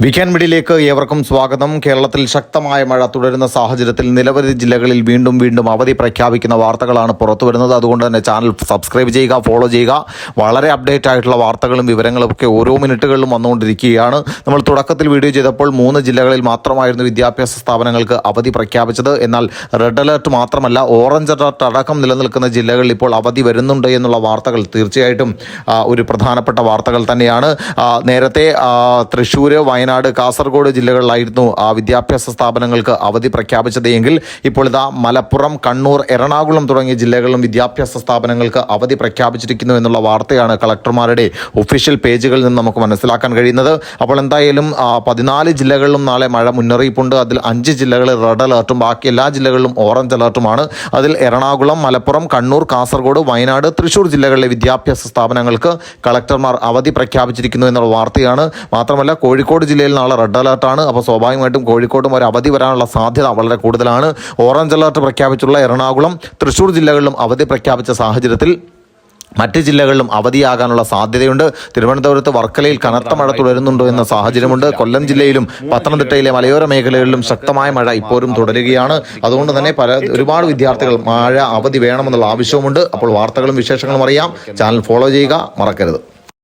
Weekend മീഡിയയിലേക്ക് ഏവർക്കും സ്വാഗതം. കേരളത്തിൽ ശക്തമായ മഴ തുടരുന്ന സാഹചര്യത്തിൽ നിരവധി ജില്ലകളിൽ വീണ്ടും അവധി പ്രഖ്യാപിക്കുന്ന വാർത്തകളാണ് പുറത്തുവരുന്നത്. അതുകൊണ്ട് തന്നെ ചാനൽ സബ്സ്ക്രൈബ് ചെയ്യുക, ഫോളോ ചെയ്യുക. വളരെ അപ്ഡേറ്റ് ആയിട്ടുള്ള വാർത്തകളും വിവരങ്ങളും ഒക്കെ ഓരോ മിനിറ്റുകളിലും വന്നുകൊണ്ടിരിക്കുകയാണ്. നമ്മൾ തുടക്കത്തിൽ വീഡിയോ ചെയ്തപ്പോൾ 3 ജില്ലകളിൽ മാത്രമായിരുന്നു വിദ്യാഭ്യാസ സ്ഥാപനങ്ങൾക്ക് അവധി പ്രഖ്യാപിച്ചത്. എന്നാൽ റെഡ് അലർട്ട് മാത്രമല്ല, ഓറഞ്ച് അലർട്ട് അടക്കം നിലനിൽക്കുന്ന ജില്ലകളിൽ ഇപ്പോൾ അവധി വരുന്നുണ്ട് എന്നുള്ള വാർത്തകൾ തീർച്ചയായിട്ടും ഒരു പ്രധാനപ്പെട്ട വാർത്തകൾ തന്നെയാണ്. നേരത്തെ തൃശ്ശൂർ, വയനാട്, കാസർഗോഡ് ജില്ലകളിലായിരുന്നു വിദ്യാഭ്യാസ സ്ഥാപനങ്ങൾക്ക് അവധി പ്രഖ്യാപിച്ചത് എങ്കിൽ ഇപ്പോൾ ഇതാ മലപ്പുറം, കണ്ണൂർ, എറണാകുളം തുടങ്ങിയ ജില്ലകളിലും വിദ്യാഭ്യാസ സ്ഥാപനങ്ങൾക്ക് അവധി പ്രഖ്യാപിച്ചിരിക്കുന്നു എന്നുള്ള വാർത്തയാണ് കളക്ടർമാരുടെ ഒഫീഷ്യൽ പേജുകളിൽ നിന്ന് നമുക്ക് മനസ്സിലാക്കാൻ കഴിയുന്നത്. അപ്പോൾ എന്തായാലും 14 ജില്ലകളിലും നാളെ മഴ മുന്നറിയിപ്പുണ്ട്. അതിൽ 5 ജില്ലകളിൽ റെഡ് അലർട്ടും ബാക്കി എല്ലാ ജില്ലകളിലും ഓറഞ്ച് അലർട്ടുമാണ്. അതിൽ എറണാകുളം, മലപ്പുറം, കണ്ണൂർ, കാസർഗോഡ്, വയനാട്, തൃശ്ശൂർ ജില്ലകളിലെ വിദ്യാഭ്യാസ സ്ഥാപനങ്ങൾക്ക് കളക്ടർമാർ അവധി പ്രഖ്യാപിച്ചിരിക്കുന്നു എന്നുള്ള വാർത്തയാണ്. മാത്രമല്ല കോഴിക്കോട് ജില്ലയിൽ നാളെ റെഡ് അലർട്ടാണ്. അപ്പോൾ സ്വാഭാവികമായിട്ടും കോഴിക്കോടും ഒരു അവധി വരാനുള്ള സാധ്യത വളരെ കൂടുതലാണ്. ഓറഞ്ച് അലർട്ട് പ്രഖ്യാപിച്ചുള്ള എറണാകുളം, തൃശ്ശൂർ ജില്ലകളിലും അവധി പ്രഖ്യാപിച്ച സാഹചര്യത്തിൽ മറ്റ് ജില്ലകളിലും അവധിയാകാനുള്ള സാധ്യതയുണ്ട്. തിരുവനന്തപുരത്ത്, വർക്കലയിൽ കനത്ത മഴ തുടരുന്നുണ്ടോ എന്ന സാഹചര്യമുണ്ട്. കൊല്ലം ജില്ലയിലും പത്തനംതിട്ടയിലെ മലയോര മേഖലകളിലും ശക്തമായ മഴ ഇപ്പോഴും തുടരുകയാണ്. അതുകൊണ്ട് തന്നെ ഒരുപാട് വിദ്യാർത്ഥികൾ മഴ അവധി വേണമെന്നുള്ള ആവശ്യവുമുണ്ട്. അപ്പോൾ വാർത്തകളും വിശേഷങ്ങളും അറിയാം. ചാനൽ ഫോളോ ചെയ്യുക, മറക്കരുത്.